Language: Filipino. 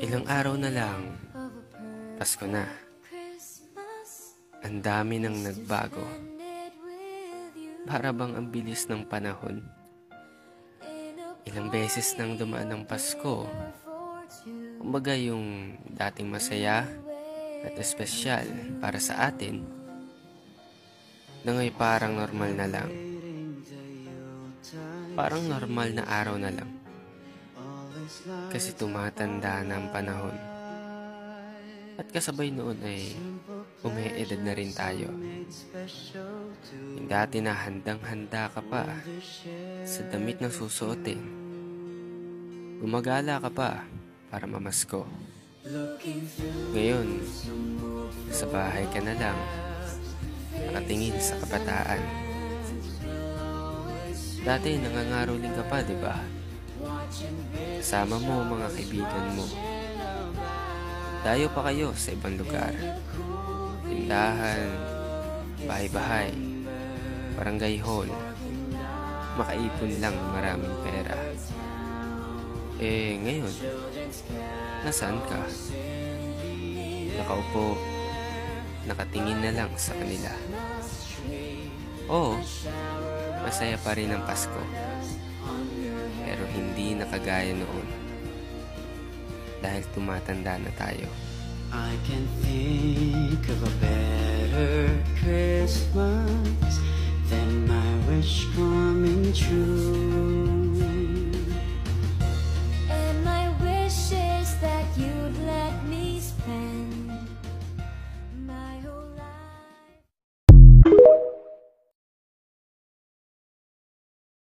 Ilang araw na lang, Pasko na. Ang dami nang nagbago. Para bang ang bilis ng panahon. Ilang beses nang dumaan ang Pasko. Kumbaga yung dating masaya at espesyal para sa atin, na ngayon parang normal na lang. Parang normal na araw na lang. Kasi tumatanda na ang panahon. At kasabay noon ay umeedad na rin tayo. Yung dati na handang-handa ka pa sa damit na susuotin. Gumagala ka pa para mamasko. Ngayon, sa bahay ka na lang, nakatingin sa kabataan. Dati nangangaroling ka pa, di ba? Kasama mo mga kaibigan mo. Dayo pa kayo sa ibang lugar. Tindahan, bahay-bahay, barangay hall. Makaipon lang ng maraming pera. Ngayon, nasaan ka? Nakaupo, nakatingin na lang sa kanila. Oo, masaya pa rin ang Pasko. Pero hindi nakagaya noon. Dahil tumatanda na tayo. I can think of a better Christmas than my wish coming true.